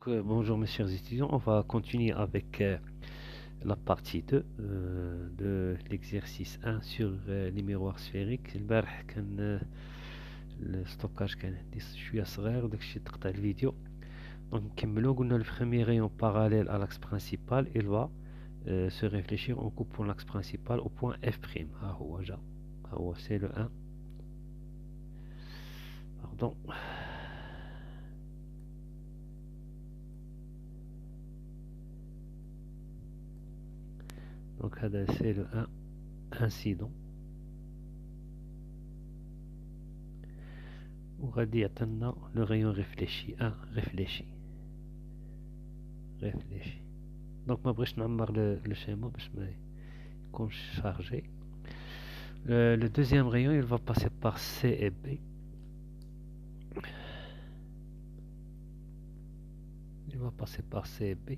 Bonjour mes chers étudiants, on va continuer avec la partie 2 de l'exercice 1 sur les miroirs sphériques. البارح كان الستوكاج كان عندي شوية صغير وداكشي تقطع الفيديو. Donc نكملو. قلنا le premier rayon parallèle à l'axe principal il va se réfléchir en coupant l'axe principal au point F'. ها هو جا، ها هو c'est le 1. Pardon. Donc هذا c'est le 1 incident. وغادي يعطينا لو رايون ريفليشي ريفليشي. دونك ما بغيتش نعمر لو شيمو باش ما يكونش شارجي. Le deuxième rayon il va passer par C et B. Il va passer par C et B.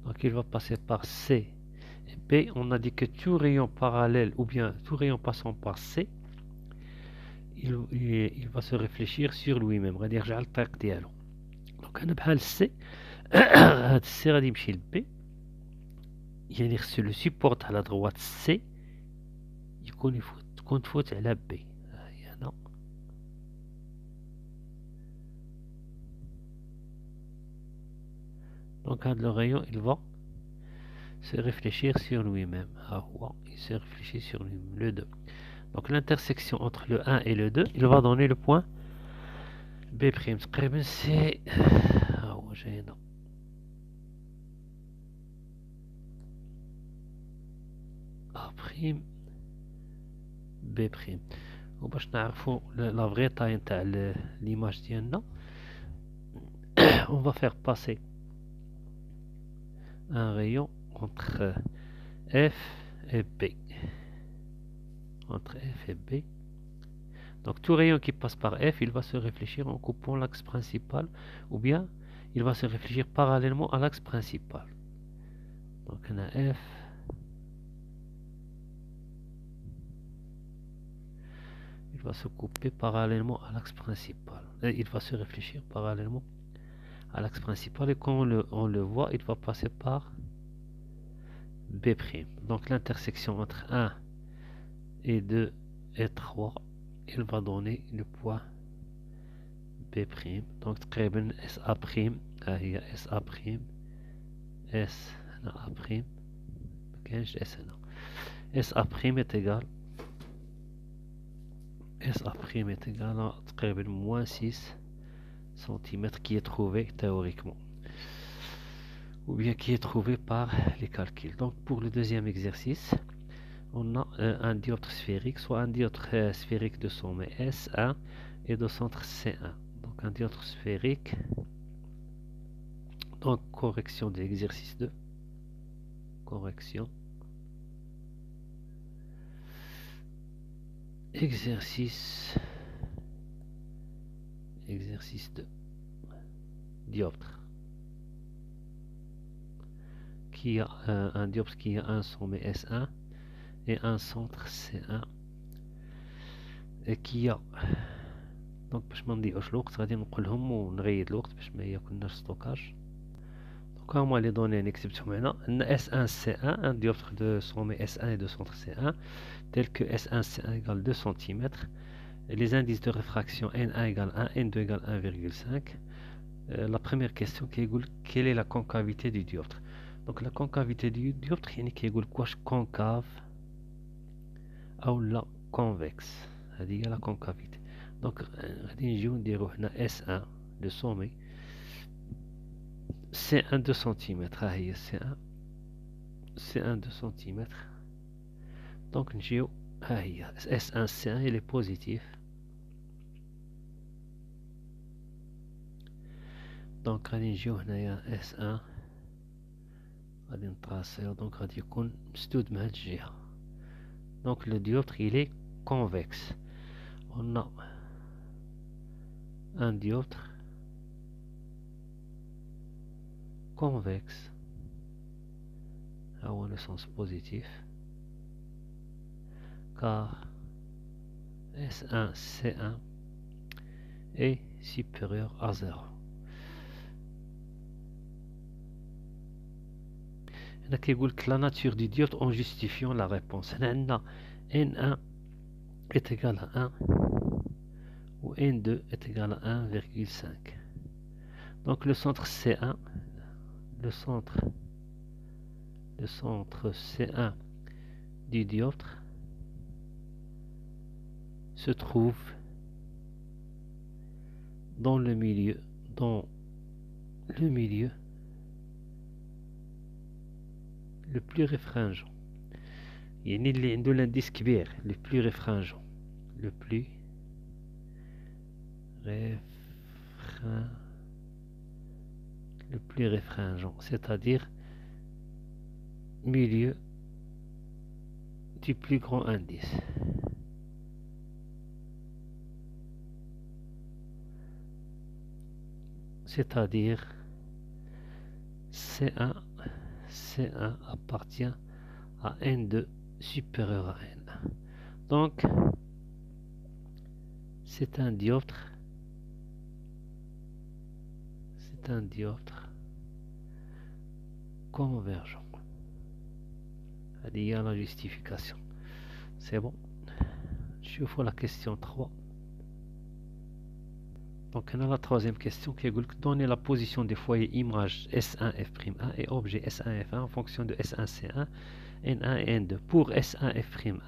Donc il va passer par C et B. On a dit que tout rayon parallèle ou bien tout rayon passant par C il va se réfléchir sur lui-même. غادي يرجع للطريق ديالو. دونك انا بحال C هاد C غادي يمشي ل B. يعني خصو لو سيبور تاع لا دروات C تكون تفوت على B. هاهي هنا. Donc le rayon il va se réfléchir sur lui-même. Il se réfléchit sur lui-même. Le 2. Donc l'intersection entre le 1 et le 2, il va donner le point B'. C'est A', B'. وباش نعرفوا la vraie taille تاع l'image ديالنا on va faire passer un rayon entre F et B. Entre F et B. Donc tout rayon qui passe par F, il va se réfléchir en coupant l'axe principal ou bien il va se réfléchir parallèlement à l'axe principal. Donc on a F. Il va se couper parallèlement à l'axe principal. Il va se réfléchir parallèlement à l'axe principal et quand on le voit, il va passer par B'. Donc l'intersection entre 1 et 2 et 3, il va donner le point B'. Donc تقريبا SA'. هي SA'. S هنا A'. مكانش S هنا. SA' est égal. SA' est égal à تقريبا moins 6 cm qui est trouvé théoriquement. Ou bien qui est trouvé par les calculs. Donc pour le deuxième exercice, on a un dioptre sphérique, soit un dioptre sphérique de sommet S1 et de centre C1. Donc un dioptre sphérique. Donc correction de l'exercice 2. Correction. Exercice 2. Dioptre. Qui a un dioptre qui a un sommet S1 et un centre C1 et qui a donc باش ما نضيعوش الوقت غادي نقولهم ونغيد الوقت باش ما ياكلناش ستوكاج. Donc هما لي دوني نكتبتهم هنا. عندنا S1 C1 un dioptre de sommet S1 et de centre C1 tel que S1 C1 égale 2 cm. Les indices de réfraction N1 égale 1, N2 égale 1,5. La première question qui est quelle est la concavité du dioptre. Donc la concavité du dioptre يعني كيقول واش concave او لا convexe. هذه هي la concavité. Donc غادي نجيو نديرو هنا S1 le sommet C1 2 cm. ها هي C1 2 cm. Donc نجيو ها هي S1 C1 il est positif. Donc غادي نجيو هنايا S1 غادي نطراسيو. دونك غادي يكون مسدود من هاد الجهة. Donc le dioptre il est convexe. On a un dioptre convexe à le sens positif car S1 C1 est supérieur à 0. هنا كيقول لك la nature du diode en justifiant la réponse. هنا عندنا N1 est égal à 1 ou N2 est égal à 1,5. Donc le centre C1, le centre C1 du dioptre se trouve dans le milieu le plus réfringent. يعني اللي عنده l'indice كبير le plus réfringent, le plus réfringent, c'est-à-dire milieu du plus grand indice. C'est-à-dire C1 appartient à N2 supérieur à N1. Donc c'est un dioptre convergent. Il y a la justification. C'est bon. Je fais la question 3. Donc on a la troisième question qui dit donner la position des foyers images S1 F'1 et objet S1 F1 en fonction de S1 C1, N1 et N2. Pour S1 F'1,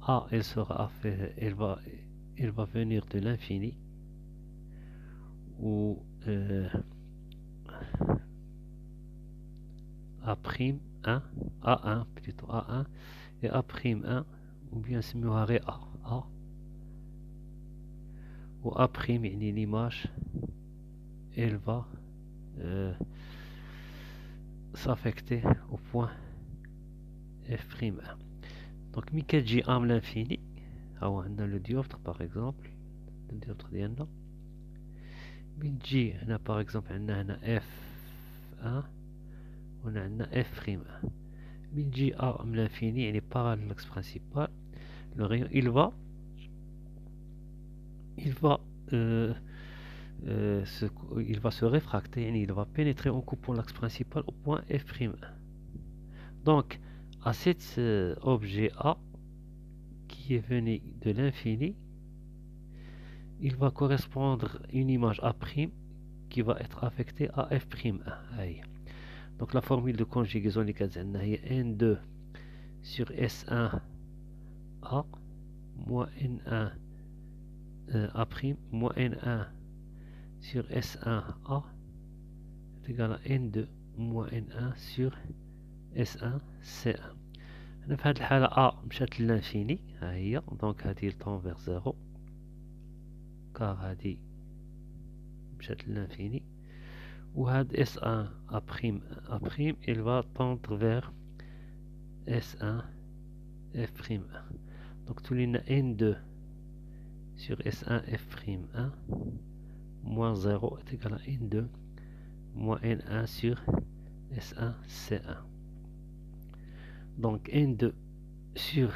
A elle va venir de l'infini, ou A'1 plutôt A1 et A'1 ou bien سميوها غير A ou A' يعني l'image elle va s'affecter au point F'1. donc ملي كتجي A من l'infini هو عندنا le dioptre par exemple, le dioptre ديالنا ملي تجي هنا par exemple عندنا هنا F1 on a F'1. ملي تجي A من l'infini يعني parallèle à l'axe principal, le rayon il va se réfracter, يعني il va pénétrer en coupant l'axe principal au point F'1. donc à cet objet A qui est venu de l'infini, il va correspondre une image A' qui va être affectée à F'1. Donc la formule de conjugaison اللي كتعندنا هي N2 sur S1 A moins N1 A' moins N1 sur S1 A est égal à N2 moins N1 sur S1 C1. هنا في هذه الحالة A مشات للانفيني ها هي، دونك هذه tend vers 0 كار هذه مشات للانفيني، وهاد S1 A', il va tendre vers S1 F'1. donc تولينا N2 sur S1 F'1 moins 0 est égal à N2 moins N1 sur S1 C1. donc N2 sur,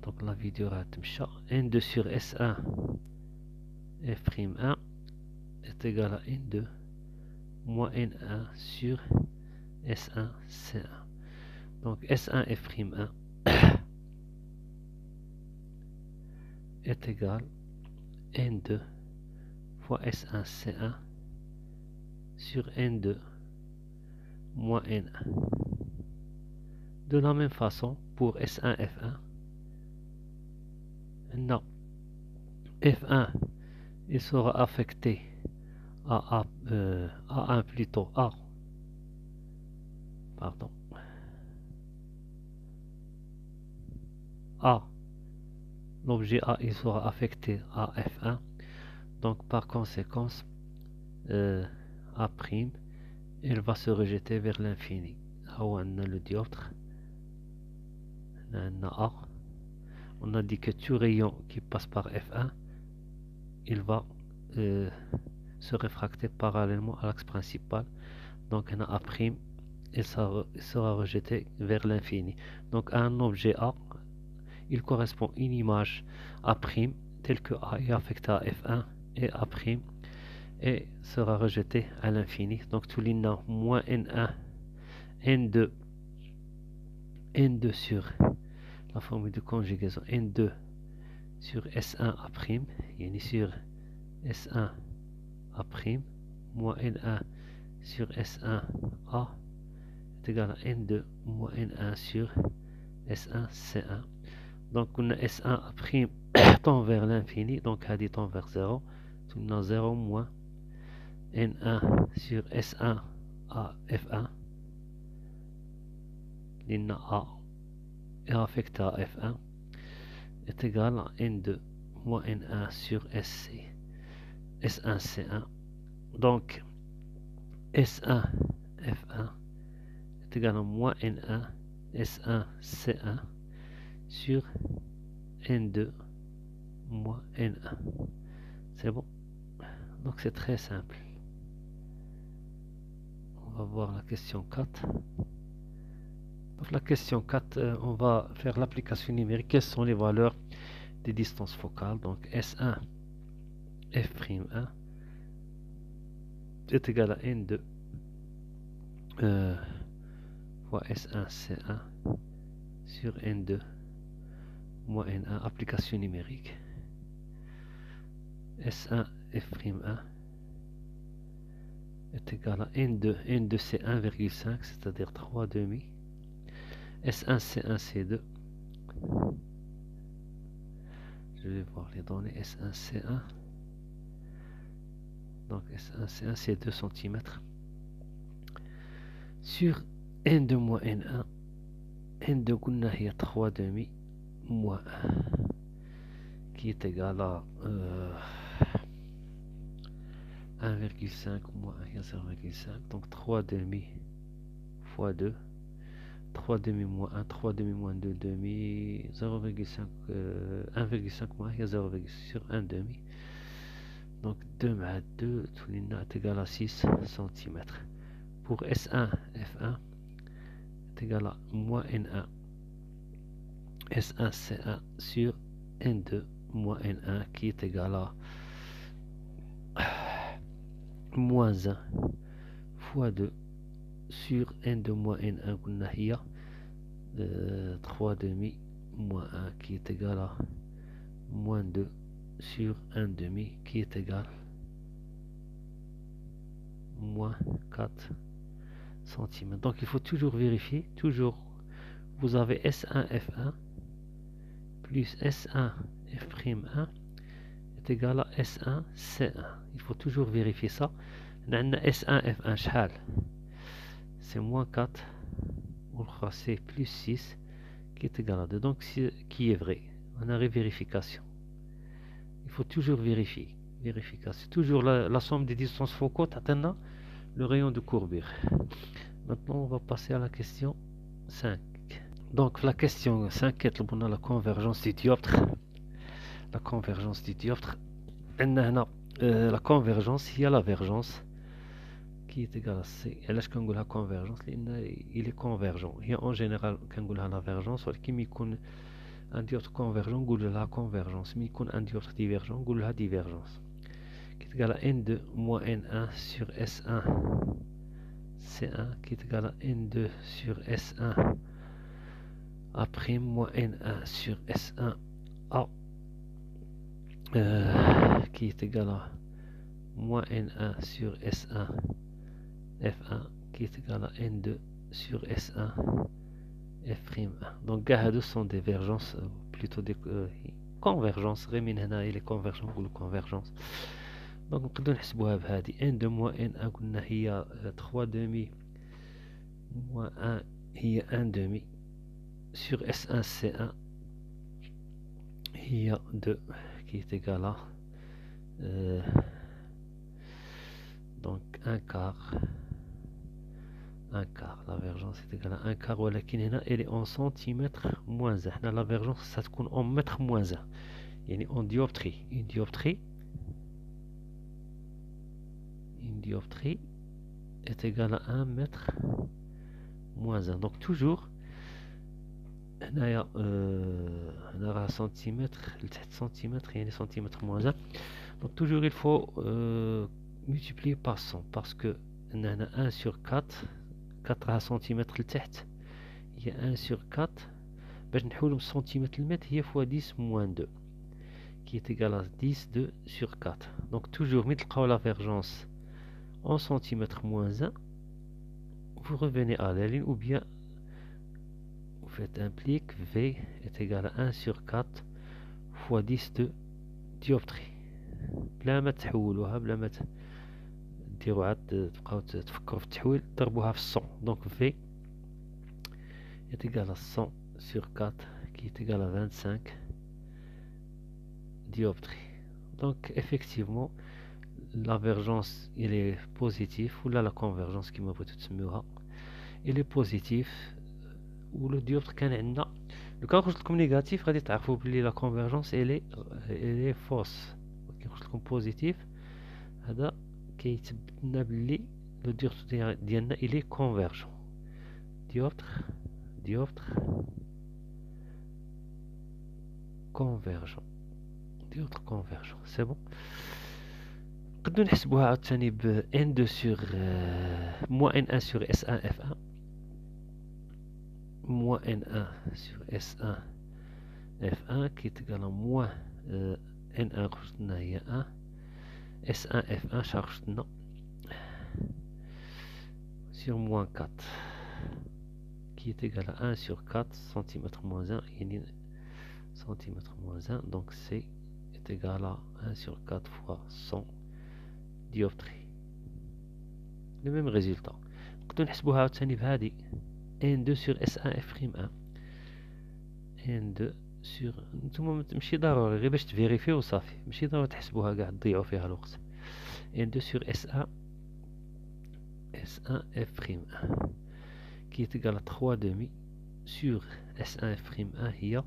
donc la vidéo تمشى N2 sur S1 F'1 est égal à N2 moins N1 sur S1 C1. donc S1 F'1 est égal à N2 fois S1 C1 sur N2 moins N1. de la même façon pour S1 F1, non, F1 il sera affecté à A1 plutôt l'objet A il sera affecté à F1, donc par conséquence A' il va se rejeter vers l'infini. On a le dioptre, on a dit que tout rayon qui passe par F1 il va se réfracter parallèlement à l'axe principal, donc on a A' il sera rejeté vers l'infini. Donc un objet A, il correspond à une image A' telle que A est affectée à F1 et A' et sera rejeté à l'infini. Donc tout l'INA moins N1, N2, N2 sur la formule de conjugaison N2 sur S1 A', yani sur S1 A', moins N1 sur S1 A est égal à N2 moins N1 sur S1 C1. Donc on a S1 A' tend vers l'infini, donc A tend vers 0. On a 0 moins N1 sur S1 A F1. L'INA A est affecté à F1 est égal à N2 moins N1 sur SC. S1 C1. Donc S1 F1 est égal à moins N1 S1 C1 sur N2 moins N1. C'est bon. Donc c'est très simple. On va voir la question 4. Donc la question 4, on va faire l'application numérique. Quelles sont les valeurs des distances focales? Donc S1 F'1 est égal à N2 fois S1 C1 sur N2 moins N1. Application numérique. S1 F'1 est égal à N2. N2 c'est 1,5, c'est-à-dire 3 demi. S1 C1 C2. Je vais voir les données. S1 C1. Donc S1 C1 c'est 2 cm. Sur N2 moins N1. N2 قلنا هي 3 demi moins 1 qui est égal à 1,5 moins 1 égale 0,5. Donc 3 demi fois 2. 3 demi moins 1, 3 demi moins 2 demi, 0,5, 1,5 moins 1 égale 0,5 sur 1 demi. Donc 2 مع 2 تولينا est égal à 6 cm. Pour S1 F1 est égal à moins N1 S1 C1 sur N2 moins N1 qui est égal à moins 1 fois 2 sur N2 moins N1 قلنا هي 3 demi moins 1 qui est égal à moins 2 sur 1 demi qui est égal moins 4 cm. Donc il faut toujours vérifier, toujours vous avez S1 F1 plus S1 F'1 est égal à S1 C1. Il faut toujours vérifier ça. S1 F1 شحال c'est moins 4 c'est plus 6 qui est égal à 2, donc qui est vrai. On a vérification. Il faut toujours vérifier. Vérification. Toujours la somme des distances focaux atteint le rayon de courbure. Maintenant on va passer à la question 5. Donc la question 5 est la convergence du dioptre. La convergence du dioptre. La convergence, il y a la vergence qui est égale à C. Et là, je peux la convergence, il est convergent. Il y a en général, quand on a la vergence, qui me connaît un dioptre convergent, on a la convergence. Mais quand un dioptre divergent, on a la divergence. Qui est égal à N2 moins N1 sur S1 C1, qui est égal à N2 sur S1 A' moins N1 sur S1 A, qui est égal à moins N1 sur S1 F1 qui est égal à N2 sur S1 F'1. Donc هادو sont des vergences, plutôt des convergences. غير من هنا il est convergent نقولو convergence. Donc نقدرو نحسبوها بهادي N2 moins N1 قلنا هي 3 demi moins 1 هي 1 demi sur S1 C1 هي 2 qui est égal à donc 1 quart. 1 quart, la vergence est égale à 1 quart, ولكن هنا elle est en centimètres moins 1. La vergence ça تكون en mètres moins 1. يعني en dioptrie. Une dioptrie est égale à 1 mètre moins 1. Donc toujours هنايا هنا راه سنتيمتر لتحت سنتيمتر يعني سنتيمتر moins 1. Donc toujours il faut multiplier par 100 parce que هنا 1 sur 4 4 راها سنتيمتر لتحت هي 1 sur 4 باش نحولهم سنتيمتر المتر هي fois 10 moins 2 qui est égal à 10 2 sur 4. Donc toujours ملي تلقاو la vergence en centimètres moins 1 vous revenez à la ligne ou bien vous faites un plic V est égal à 1 sur 4 fois 10 de dioptrie بلا ما تحولوها بلا ما ديروا عاد تبقاو تفكروا في التحويل ضربوها في 100. Donc V est égal à 100 sur 4 qui est égal à 25 dioptrie. Donc effectivement la vergence il est positif ou là la convergence qui m'a بغيتو تسميوها il est positif و le dioptre كان عندنا لو كان خرج لكم نيجاتيف غادي تعرفوا بلي لا كونفرجونس elle est fausse. كي خرج لكم بوزيتيف هذا كيتبنا بلي لو dioptre ديالنا il est convergent. dioptre convergent c'est bon. نقدروا نحسبوها عاوتاني ب n2 sur moins n1 sur S1 F1 moins n1 sur S1 F1 qui est égal à moins n1 خرجت لنا هي 1 S1 F1 خرجت لنا sur moins 4 qui est égal à 1 sur 4 cm moins 1 يعني cm moins 1 donc C est égal à 1 sur 4 fois 100 dioptrie. Le même résultat نقدروا نحسبوها عاوتاني بهادي n2 sur S1 F'1 n2 sur نتوما ماشي ضروري غير باش تفيريفيو وصافي ماشي ضروري تحسبوها كاع تضيعوا فيها الوقت. n2 sur S1 F'1 qui est égal à 3 demi sur S1 F'1 هي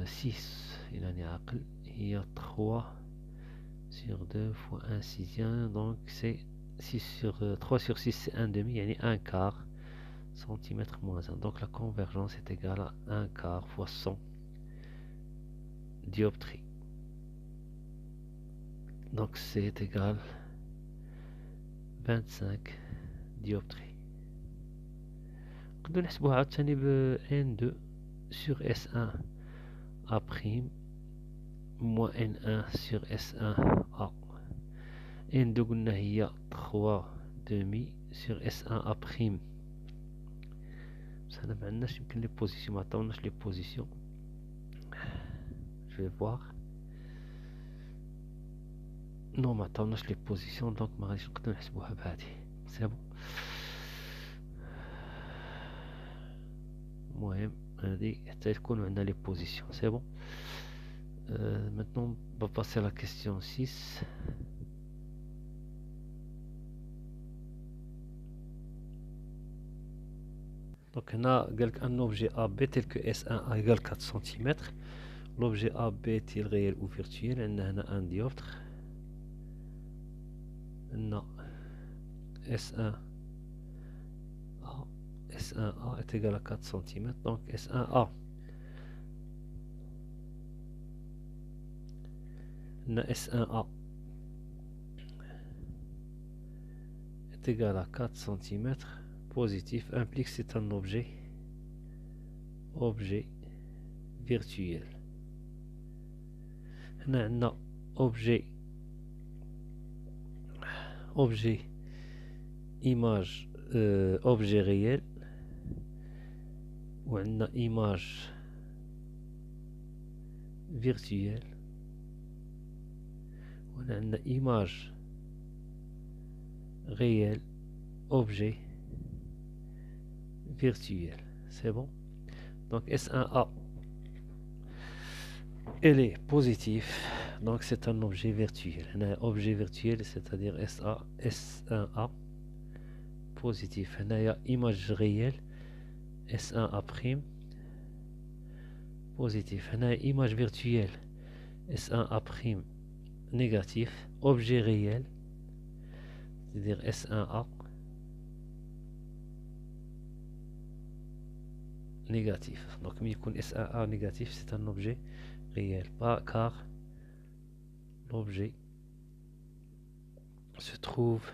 6 إلى أن عقل هي 3 sur 2 fois 1 sixième donc c'est 6 sur 3 sur 6 c'est 1 demi يعني 1 quart centimètre moins 1 donc la convergence est égale à 1 quart fois 100 dioptrie donc c'est égal 25 dioptrie. نقدروا نحسبوها عاوتاني ب n2 sur S1 A prime moins n1 sur S1 A n2 قلنا هي 3 demi sur S1 A prime بس هنا معندناش يمكن لي بوزيسيون معطاوناش لي بوزيسيون je vais voir نو معطاوناش لي بوزيسيون دونك ما غاديش نقدروا نحسبوها بهادي سي بون. المهم هادي حتى يكونوا عندنا لي بوزيسيون سي بون. Maintenant on va passer à la question 6. Donc on a un objet AB tel que S1 égale 4 cm. L'objet AB est-il réel ou virtuel? On a un dioptre. On a S1A. S1A est égal à 4 cm. Donc S1A. On a S1A est égal à 4 cm. Positif implique que c'est un objet virtuel. On a objet image objet réel ou on a image virtuelle on a image réelle objet virtuel. C'est bon. Donc S1A elle est positif donc c'est un objet virtuel. Un objet virtuel c'est-à-dire S1A positif. Un image réelle S1A prime positif. Un image virtuelle S1A prime négatif. Objet réel c'est-à-dire S1A négatif. Donc S1A négatif, c'est un objet réel, pas car l'objet se trouve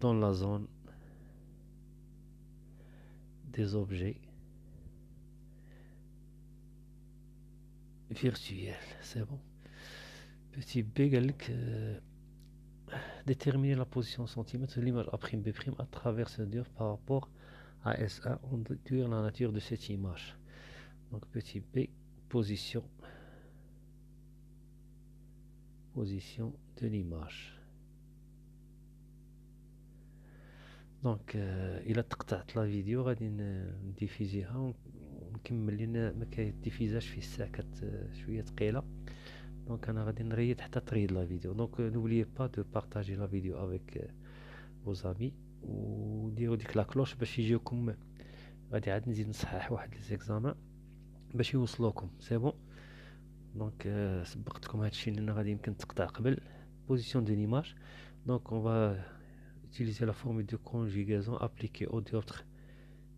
dans la zone des objets virtuels. C'est bon. Petit b déterminer la position en centimètres de l'image A'B' à travers ce diode par rapport à S1, on déduire la nature de cette image. Donc petit b, position de l'image. دونك الى تقطعت لا فيديو غادي نديفيزيها ونكمل لان ما كيديفيزاش في الساعه شويه ثقيله. دونك انا غادي نريد حتى تريد لا فيديو. دونك n'oubliez pas de partager la vidéo avec vos amis وديروا ديك لا كلوش باش يجيوكم. غادي عاد نزيد نصحح واحد لي زيكزامان باش يوصلوكم. سي بون. دونك سبقتكم هادشي لان غادي يمكن تقطع قبل بوزيسيون دو ليماج. دونك اون فا utiliser la formule de conjugaison appliquée au dioptre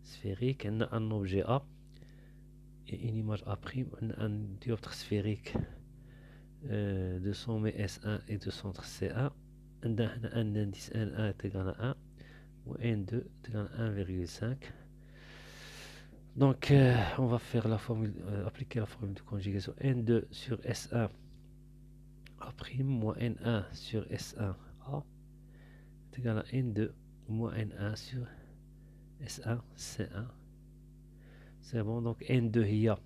sphérique. On a un objet A et une image A', un dioptre sphérique de sommet S1 et de centre C1. On a un indice N1 est égal à 1 ou N2 est égal à 1,5. Donc on va faire la formule, appliquer la formule de conjugaison N2 sur S1 A' moins N1 sur S1 A est égal à N2 moins N1 sur S1 C1. C'est bon. Donc N2 il y a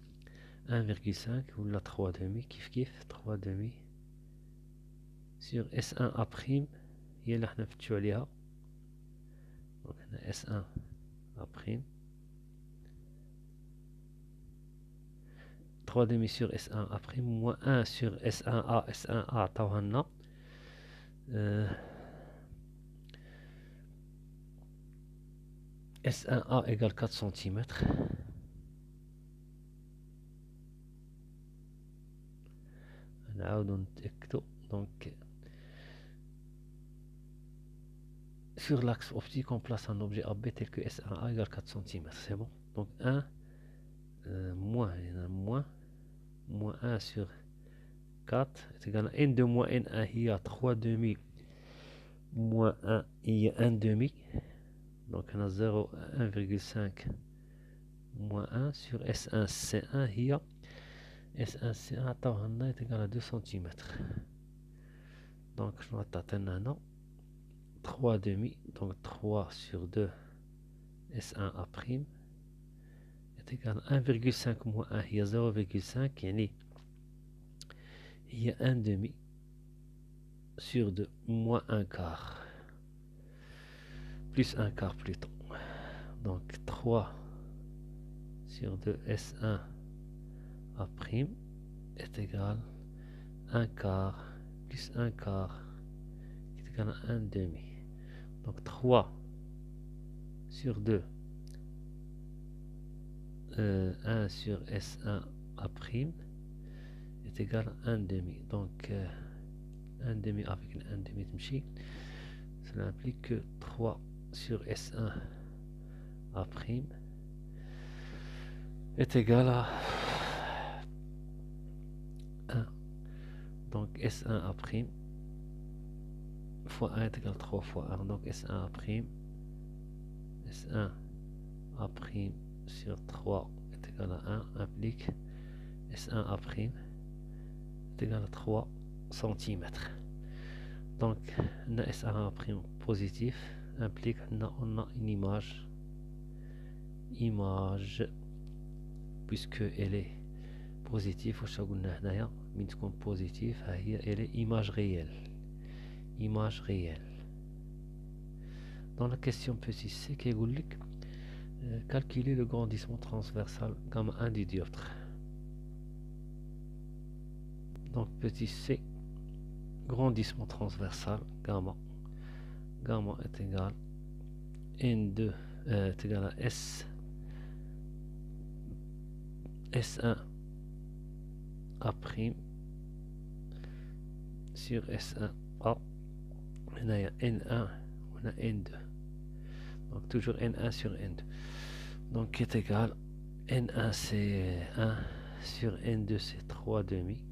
1,5 ou la 3 demi kif 3 demi sur S1 A' هي اللي حنا نفتشو عليها. donc هنا S1 A' 3 demi sur S1 A' moins 1 sur S1A. S1A عطاوها لنا S1A égale 4 cm. نعاودو نتأكدو. donc sur l'axe optique on place un objet AB tel que S1A égale 4 cm. c'est bon. donc 1 moins, il y en a moins 1 sur 4 est égal à N2 moins N1 il y a 3 demi moins 1 il y a 1 demi. donc on a 0 1,5 moins 1 sur S1 C1 il y a S1 C1 est égal à 2 cm. donc je vais t'atteindre maintenant 3 demi. donc 3 sur 2 S1 A' est égal à 1,5 moins 1 il y a 0,5 يعني il y a 1 demi sur 2 moins 1 quart plus 1 quart plutôt. donc 3 sur 2 S1 A' est égal à 1 quart plus 1 quart qui est égal à 1 demi. donc 3 sur 2 1 sur S1 A' est égal à 1 demi. donc 1 demi avec 1 demi تمشي. cela implique que 3 sur S1 A' est égal à 1. donc S1 A' fois 1 est égal à 3 fois 1. donc S1 A' sur 3 est égal à 1 implique S1 A' est égal à 3 cm. donc S1 A' positif implique on a une image puisque elle est positive. واش قلنا هنايا من تكون positive هي elle est image réelle. dans la question petit c كيقول لك calculer le grandissement transversal gamma 1 du dioptre. donc petit c, grandissement transversal gamma est égal N2 est égal à S1 A' sur S1 A. هنايا N1 وهنا N2. donc toujours N1 sur N2. Donc qui est égal N1 c'est 1 sur N2 c'est 3 demi.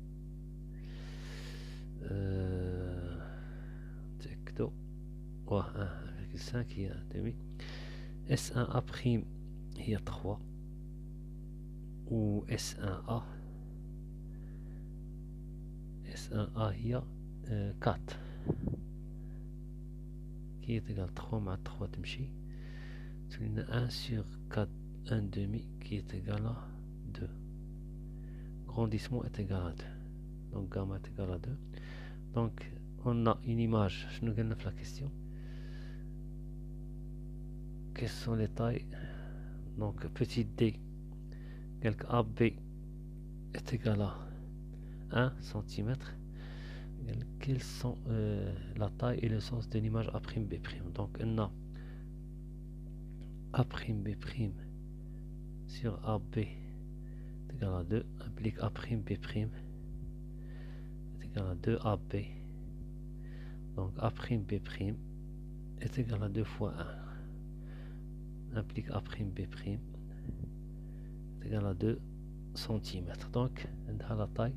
Tecto. Ouais, 1,5 il y a 1 demi. S1A' il y a 3. Ou S1A. S1A il y a 4. Qui est égal 3 مع 3 تمشي. Tu as 1 sur 4, 1 demi qui est égal à 2. Grandissement est égal à 2. Donc gamma est égal à 2. Donc on a une image. Je nous donne la question. Quelles sont les tailles? Donc petit d, quelque AB est égal à 1 cm. Quelles sont la taille et le sens de l'image A'B'? Donc on a A'B' sur AB est égal à 2, implique A'B' est égal à 2AB. Donc A'B' est égal à 2 fois 1, implique A'B' est égal à 2 cm. Donc on a la taille,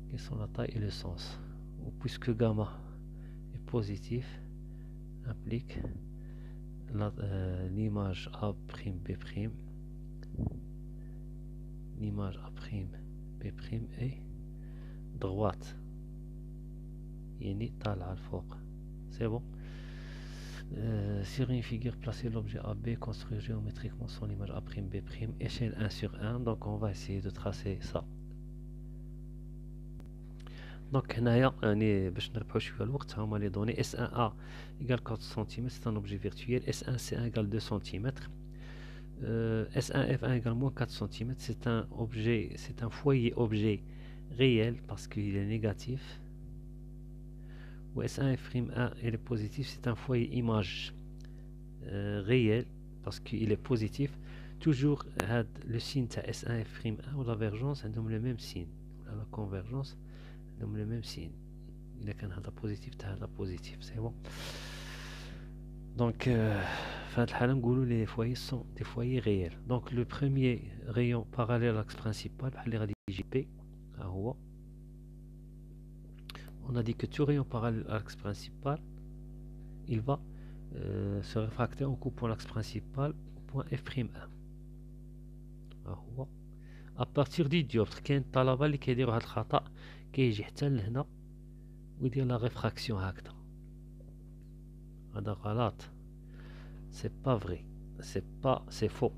quelles sont la taille et le sens. Puisque gamma est positif, implique l'image A'B', l'image A'B' est droite. يعني طالعة الفوق. C'est bon. Sur une figure, placer l'objet AB, construire géométriquement son image A'B', échelle 1 sur 1. Donc on va essayer de tracer ça. Donc هنايا يعني باش نربحو شويه الوقت هما لي دوني S1A égale 4 cm, c'est un objet virtuel. S1C1 égale 2 cm. S1F1 égale moins 4 cm, c'est un objet, c'est un foyer objet réel parce qu'il est négatif. Ou S1F'1 il est positif, c'est un foyer image réel parce qu'il est positif. Toujours le signe de S1F'1 ou la divergence عندهم le même signe. La convergence عندهم le même signe. إذا كان هذا positif هذا positif, c'est bon. Donc في هذه الحالة نقولوا les foyers sont des foyers réels. Donc le premier rayon parallèle à l'axe principal بحال اللي غادي يجي P ها هو. On a dit que tout rayon parallèle à l'axe principal, il va se réfracter en coupant l'axe principal au point F'1. À partir du dioptre, كاين الطلبة اللي كيديروا هذا الخطأ كيجي حتى لهنا ويدير لا ريفراكسيون هكذا. هذا غلط. C'est pas vrai. C'est faux.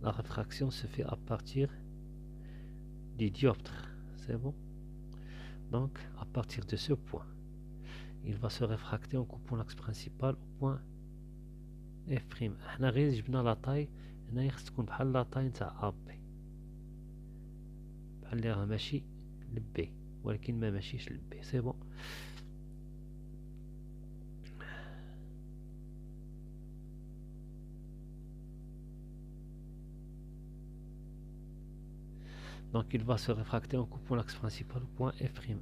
La réfraction se fait à partir du dioptre. C'est bon? Donc, à partir de ce point, il va se réfracter en coupant l'axe principal au point F'. احنا غير جبنا لا طاي هنايا خص تكون بحال لا طاي نتاع AB. بحال اللي راه ماشي لبي ولكن ما ماشيش لبي. سي بون. Donc il va se réfracter en coupant l'axe principal au point F'1.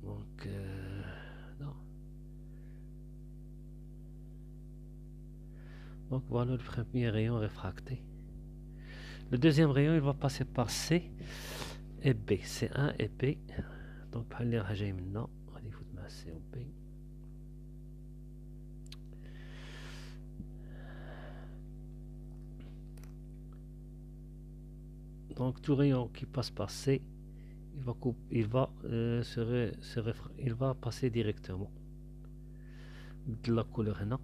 Donc non. Donc voilà le premier rayon réfracté. Le deuxième rayon, il va passer par C et B. C1 et B. Donc, بحال اللي راه جاي منا غادي يفوت مع C و B. Donc, tout rayon qui passe par C, il va passer directement. de la couleur هنا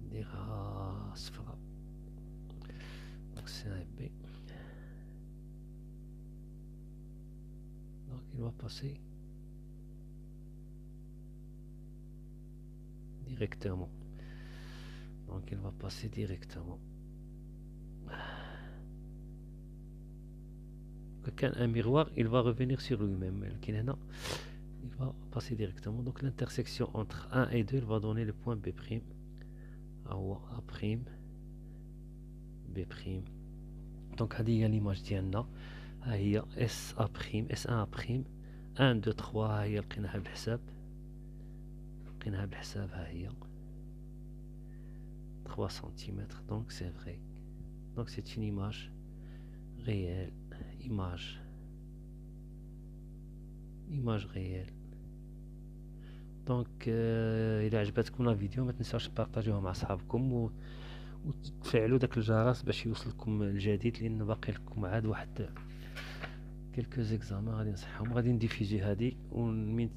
نديرها صفراء. Donc c'est un B. Donc il va passer directement. Donc il va passer directement. Quand un miroir, il va revenir sur lui-même. Il va passer directement. Donc l'intersection entre 1 et 2, il va donner le point B'. هو ا بريم بي بريم. دونك هذه هي ليماج ديالنا، ها هي اس ا بريم اس 1 ا بريم 1 2 3. ها هي لقيناها بالحساب، ها هي 3 سنتيمتر. دونك سي فري، دونك سي une image réelle، image réelle. دونك الى عجبتكم لا فيديو ما تنساوش تبارطاجيوها مع صحابكم وتفعلوا داك الجرس باش يوصلكم الجديد، لان باقي لكم عاد واحد كلكو زيكزامان غادي نصحهم. غادي نديفيزي هادي ومن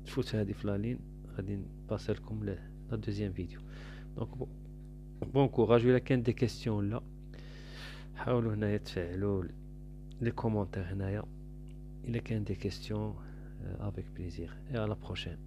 تفوت هادي في لالين غادي نباسي لكم لا دوزيام فيديو. دونك بون كوراج. الا كان دي كيسيون ولا حاولوا هنايا تفعلوا لي كومونتير هنايا الا كان دي كيسيون. avec plaisir et à la prochaine.